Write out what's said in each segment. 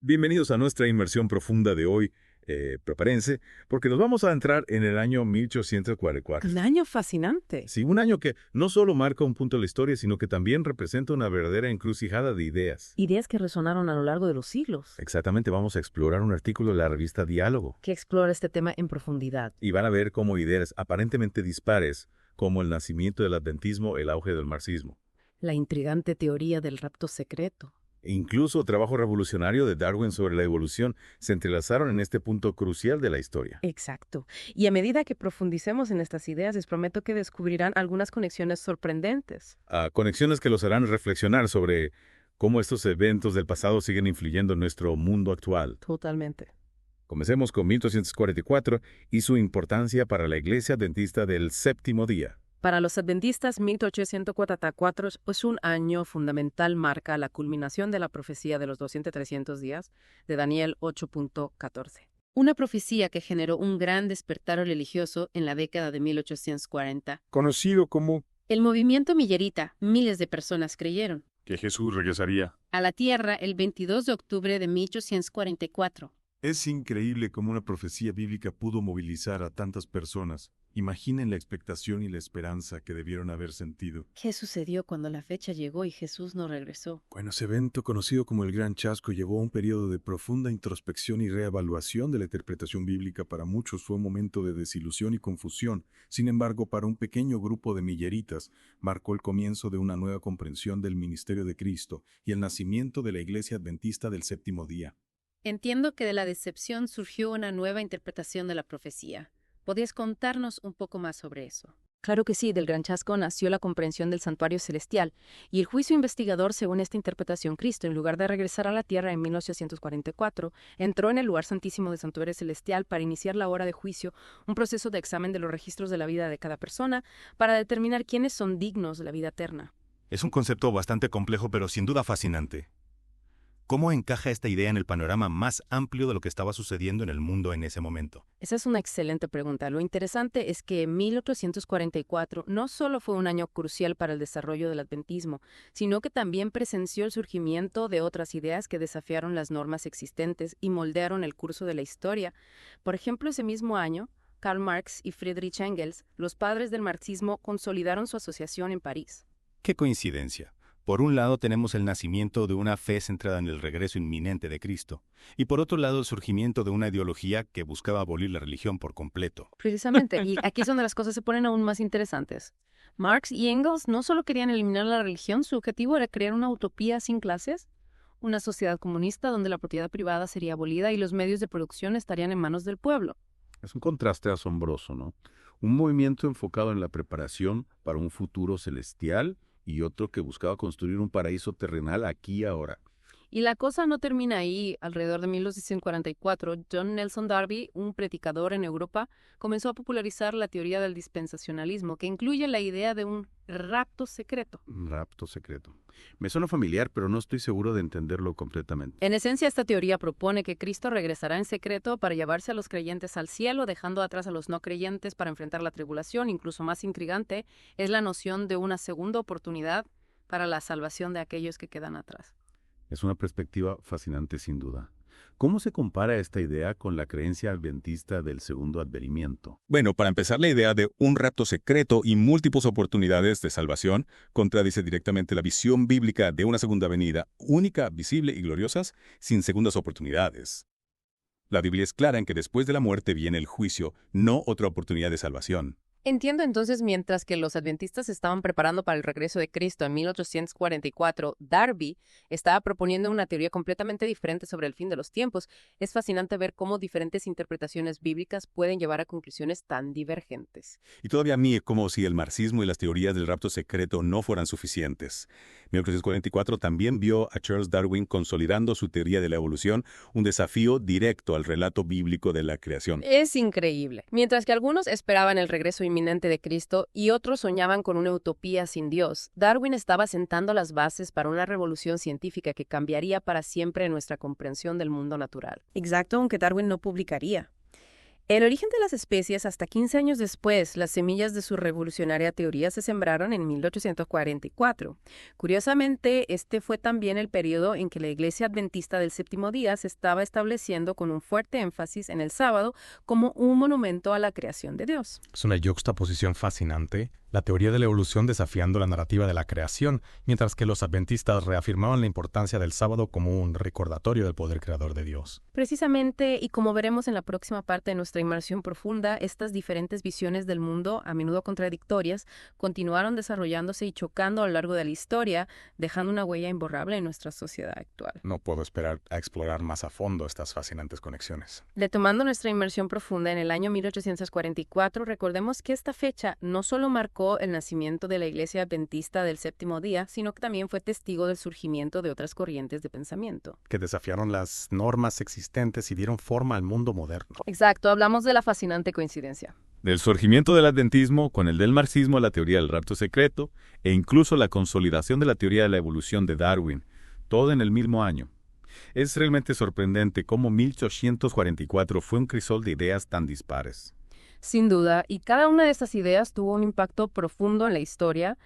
Bienvenidos a nuestra inmersión profunda de hoy. Prepárense, porque nos vamos a entrar en el año 1844. Un año fascinante. Sí, un año que no solo marca un punto de la historia, sino que también representa una verdadera encrucijada de ideas. Ideas que resonaron a lo largo de los siglos. Exactamente, vamos a explorar un artículo de la revista Diálogo. Que explora este tema en profundidad. Y van a ver cómo ideas aparentemente dispares, como el nacimiento del adventismo, el auge del marxismo. La intrigante teoría del rapto secreto. E incluso el trabajo revolucionario de Darwin sobre la evolución se entrelazaron en este punto crucial de la historia. Exacto. Y a medida que profundicemos en estas ideas, les prometo que descubrirán algunas conexiones sorprendentes. Conexiones que los harán reflexionar sobre cómo estos eventos del pasado siguen influyendo en nuestro mundo actual. Totalmente. Comencemos con 1844 y su importancia para la Iglesia Adventista del Séptimo Día. Para los adventistas, 1844 es un año fundamental, marca la culminación de la profecía de los 200-300 días de Daniel 8.14. Una profecía que generó un gran despertar religioso en la década de 1840. Conocido como El movimiento millerita, miles de personas creyeron que Jesús regresaría. a la Tierra el 22 de octubre de 1844. Es increíble cómo una profecía bíblica pudo movilizar a tantas personas. Imaginen la expectación y la esperanza que debieron haber sentido. ¿Qué sucedió cuando la fecha llegó y Jesús no regresó? Bueno, ese evento, conocido como el Gran Chasco, llevó a un periodo de profunda introspección y reevaluación de la interpretación bíblica. Para muchos fue un momento de desilusión y confusión. Sin embargo, para un pequeño grupo de milleritas, marcó el comienzo de una nueva comprensión del ministerio de Cristo y el nacimiento de la Iglesia Adventista del Séptimo Día. Entiendo que de la decepción surgió una nueva interpretación de la profecía. ¿Podrías contarnos un poco más sobre eso? Claro que sí, del Gran Chasco nació la comprensión del santuario celestial y el juicio investigador. Según esta interpretación, Cristo, en lugar de regresar a la tierra en 1844, entró en el lugar santísimo del santuario celestial para iniciar la hora de juicio, un proceso de examen de los registros de la vida de cada persona para determinar quiénes son dignos de la vida eterna. Es un concepto bastante complejo, pero sin duda fascinante. ¿Cómo encaja esta idea en el panorama más amplio de lo que estaba sucediendo en el mundo en ese momento? Esa es una excelente pregunta. Lo interesante es que 1844 no solo fue un año crucial para el desarrollo del adventismo, sino que también presenció el surgimiento de otras ideas que desafiaron las normas existentes y moldearon el curso de la historia. Por ejemplo, ese mismo año, Karl Marx y Friedrich Engels, los padres del marxismo, consolidaron su asociación en París. ¡Qué coincidencia! Por un lado tenemos el nacimiento de una fe centrada en el regreso inminente de Cristo, y por otro lado el surgimiento de una ideología que buscaba abolir la religión por completo. Precisamente, y aquí es donde las cosas se ponen aún más interesantes. Marx y Engels no solo querían eliminar la religión, su objetivo era crear una utopía sin clases, una sociedad comunista donde la propiedad privada sería abolida y los medios de producción estarían en manos del pueblo. Es un contraste asombroso, ¿no? Un movimiento enfocado en la preparación para un futuro celestial y otro que buscaba construir un paraíso terrenal aquí y ahora. Y la cosa no termina ahí. Alrededor de 1844, John Nelson Darby, un predicador en Europa, comenzó a popularizar la teoría del dispensacionalismo, que incluye la idea de un rapto secreto. Un rapto secreto. Me suena familiar, pero no estoy seguro de entenderlo completamente. En esencia, esta teoría propone que Cristo regresará en secreto para llevarse a los creyentes al cielo, dejando atrás a los no creyentes para enfrentar la tribulación. Incluso más intrigante es la noción de una segunda oportunidad para la salvación de aquellos que quedan atrás. Es una perspectiva fascinante sin duda. ¿Cómo se compara esta idea con la creencia adventista del segundo advenimiento? Bueno, para empezar, la idea de un rapto secreto y múltiples oportunidades de salvación contradice directamente la visión bíblica de una segunda venida, única, visible y gloriosas, sin segundas oportunidades. La Biblia es clara en que después de la muerte viene el juicio, no otra oportunidad de salvación. Entiendo entonces, mientras que los adventistas se estaban preparando para el regreso de Cristo en 1844, Darby estaba proponiendo una teoría completamente diferente sobre el fin de los tiempos. Es fascinante ver cómo diferentes interpretaciones bíblicas pueden llevar a conclusiones tan divergentes. Y todavía a mí, como si el marxismo y las teorías del rapto secreto no fueran suficientes. 1844 también vio a Charles Darwin consolidando su teoría de la evolución, un desafío directo al relato bíblico de la creación. Es increíble. Mientras que algunos esperaban el regreso inminente de Cristo y otros soñaban con una utopía sin Dios, Darwin estaba sentando las bases para una revolución científica que cambiaría para siempre nuestra comprensión del mundo natural. Exacto, aunque Darwin no publicaría. El origen de las especies, hasta 15 años después, las semillas de su revolucionaria teoría se sembraron en 1844. Curiosamente, este fue también el periodo en que la Iglesia Adventista del Séptimo Día se estaba estableciendo con un fuerte énfasis en el sábado como un monumento a la creación de Dios. Es una yuxtaposición fascinante, la teoría de la evolución desafiando la narrativa de la creación, mientras que los adventistas reafirmaban la importancia del sábado como un recordatorio del poder creador de Dios. Precisamente, y como veremos en la próxima parte de nuestra inmersión profunda, estas diferentes visiones del mundo, a menudo contradictorias, continuaron desarrollándose y chocando a lo largo de la historia, dejando una huella imborrable en nuestra sociedad actual. No puedo esperar a explorar más a fondo estas fascinantes conexiones. Retomando nuestra inmersión profunda en el año 1844, recordemos que esta fecha no solo marcó el nacimiento de la Iglesia Adventista del Séptimo Día, sino que también fue testigo del surgimiento de otras corrientes de pensamiento. Que desafiaron las normas existentes y dieron forma al mundo moderno. Exacto, hablamos de la fascinante coincidencia. Del surgimiento del adventismo con el del marxismo, la teoría del rapto secreto e incluso la consolidación de la teoría de la evolución de Darwin, todo en el mismo año. Es realmente sorprendente cómo 1844 fue un crisol de ideas tan dispares. Sin duda, y cada una de estas ideas tuvo un impacto profundo en la historia.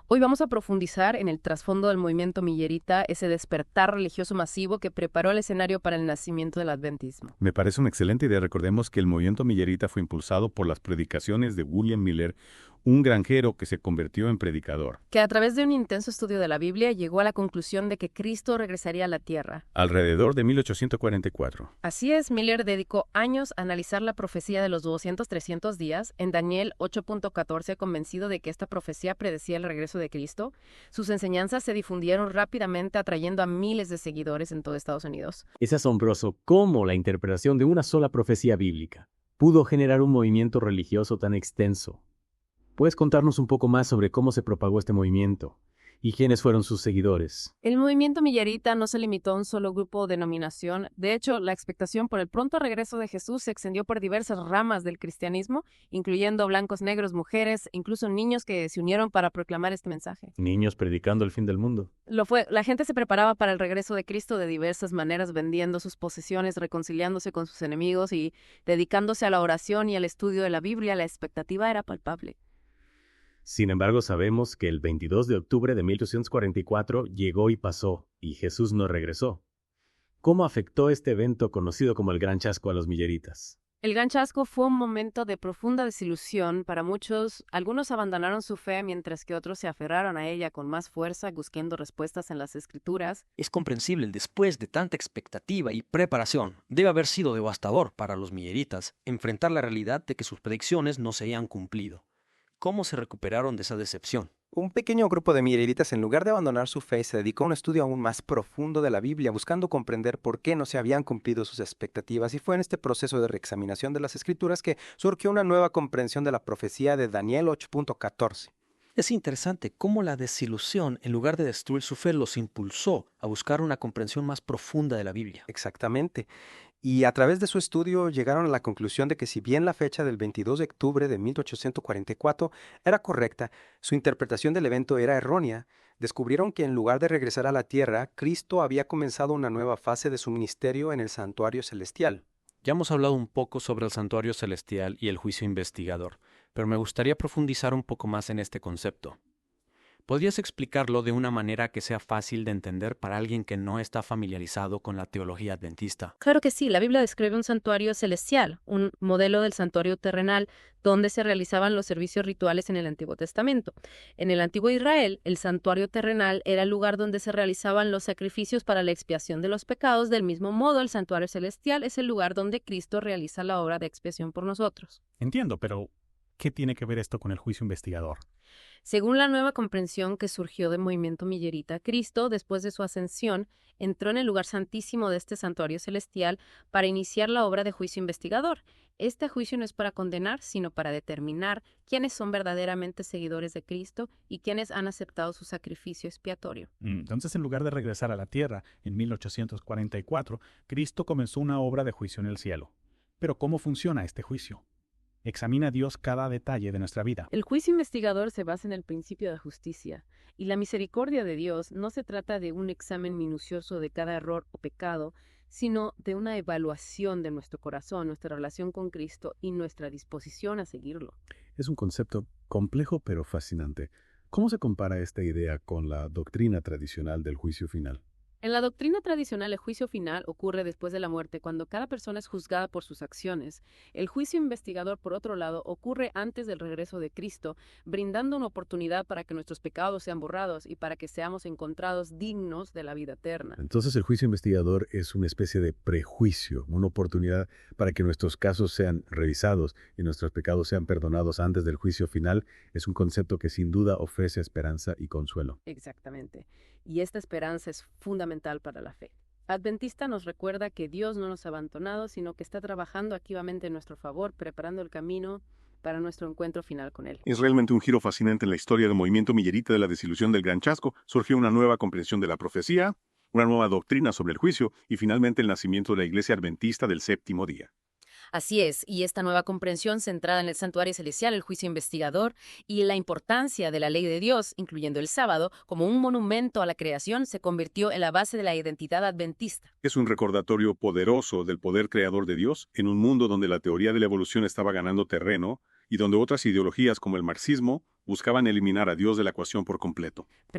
Hoy vamos a profundizar en el trasfondo del movimiento millerita, ese despertar religioso masivo que preparó el escenario para el nacimiento del adventismo. Me parece una excelente idea. Recordemos que el movimiento millerita fue impulsado por las predicaciones de William Miller, un granjero que se convirtió en predicador. Que a través de un intenso estudio de la Biblia llegó a la conclusión de que Cristo regresaría a la tierra. Alrededor de 1844. Así es, Miller dedicó años a analizar la profecía de los 200-300 días en Daniel 8.14, convencido de que esta profecía predecía el regreso de Cristo. Sus enseñanzas se difundieron rápidamente, atrayendo a miles de seguidores en todo Estados Unidos. Es asombroso cómo la interpretación de una sola profecía bíblica pudo generar un movimiento religioso tan extenso. ¿Puedes contarnos un poco más sobre cómo se propagó este movimiento y quiénes fueron sus seguidores? El movimiento millerita no se limitó a un solo grupo o denominación. De hecho, la expectación por el pronto regreso de Jesús se extendió por diversas ramas del cristianismo, incluyendo blancos, negros, mujeres, incluso niños que se unieron para proclamar este mensaje. Niños predicando el fin del mundo. Lo fue. La gente se preparaba para el regreso de Cristo de diversas maneras, vendiendo sus posesiones, reconciliándose con sus enemigos y dedicándose a la oración y al estudio de la Biblia. La expectativa era palpable. Sin embargo, sabemos que el 22 de octubre de 1844 llegó y pasó, y Jesús no regresó. ¿Cómo afectó este evento conocido como el Gran Chasco a los milleritas? El Gran Chasco fue un momento de profunda desilusión para muchos. Algunos abandonaron su fe, mientras que otros se aferraron a ella con más fuerza, buscando respuestas en las Escrituras. Es comprensible, después de tanta expectativa y preparación, debe haber sido devastador para los milleritas enfrentar la realidad de que sus predicciones no se habían cumplido. ¿Cómo se recuperaron de esa decepción? Un pequeño grupo de milleritas, en lugar de abandonar su fe, se dedicó a un estudio aún más profundo de la Biblia, buscando comprender por qué no se habían cumplido sus expectativas. Y fue en este proceso de reexaminación de las Escrituras que surgió una nueva comprensión de la profecía de Daniel 8.14. Es interesante cómo la desilusión, en lugar de destruir su fe, los impulsó a buscar una comprensión más profunda de la Biblia. Exactamente. Y a través de su estudio llegaron a la conclusión de que si bien la fecha del 22 de octubre de 1844 era correcta, su interpretación del evento era errónea. Descubrieron que en lugar de regresar a la tierra, Cristo había comenzado una nueva fase de su ministerio en el santuario celestial. Ya hemos hablado un poco sobre el santuario celestial y el juicio investigador, pero me gustaría profundizar un poco más en este concepto. ¿Podrías explicarlo de una manera que sea fácil de entender para alguien que no está familiarizado con la teología adventista? Claro que sí, la Biblia describe un santuario celestial, un modelo del santuario terrenal, donde se realizaban los servicios rituales en el Antiguo Testamento. En el Antiguo Israel, el santuario terrenal era el lugar donde se realizaban los sacrificios para la expiación de los pecados. Del mismo modo, el santuario celestial es el lugar donde Cristo realiza la obra de expiación por nosotros. Entiendo, pero ¿qué tiene que ver esto con el juicio investigador? Según la nueva comprensión que surgió del movimiento millerita, Cristo, después de su ascensión, entró en el lugar santísimo de este santuario celestial para iniciar la obra de juicio investigador. Este juicio no es para condenar, sino para determinar quiénes son verdaderamente seguidores de Cristo y quiénes han aceptado su sacrificio expiatorio. Entonces, en lugar de regresar a la tierra en 1844, Cristo comenzó una obra de juicio en el cielo. Pero ¿cómo funciona este juicio? Examina a Dios cada detalle de nuestra vida. El juicio investigador se basa en el principio de justicia, y la misericordia de Dios no se trata de un examen minucioso de cada error o pecado, sino de una evaluación de nuestro corazón, nuestra relación con Cristo y nuestra disposición a seguirlo. Es un concepto complejo pero fascinante. ¿Cómo se compara esta idea con la doctrina tradicional del juicio final? En la doctrina tradicional, el juicio final ocurre después de la muerte, cuando cada persona es juzgada por sus acciones. El juicio investigador, por otro lado, ocurre antes del regreso de Cristo, brindando una oportunidad para que nuestros pecados sean borrados y para que seamos encontrados dignos de la vida eterna. Entonces el juicio investigador es una especie de prejuicio, una oportunidad para que nuestros casos sean revisados y nuestros pecados sean perdonados antes del juicio final. Es un concepto que sin duda ofrece esperanza y consuelo. Exactamente. Y esta esperanza es fundamental para la fe. Adventista nos recuerda que Dios no nos ha abandonado, sino que está trabajando activamente en nuestro favor, preparando el camino para nuestro encuentro final con Él. Es realmente un giro fascinante en la historia del movimiento millerita de la desilusión del Gran Chasco. Surgió una nueva comprensión de la profecía, una nueva doctrina sobre el juicio y finalmente el nacimiento de la Iglesia Adventista del Séptimo Día. Así es, y esta nueva comprensión centrada en el santuario celestial, el juicio investigador y la importancia de la ley de Dios, incluyendo el sábado, como un monumento a la creación, se convirtió en la base de la identidad adventista. Es un recordatorio poderoso del poder creador de Dios en un mundo donde la teoría de la evolución estaba ganando terreno y donde otras ideologías como el marxismo buscaban eliminar a Dios de la ecuación por completo.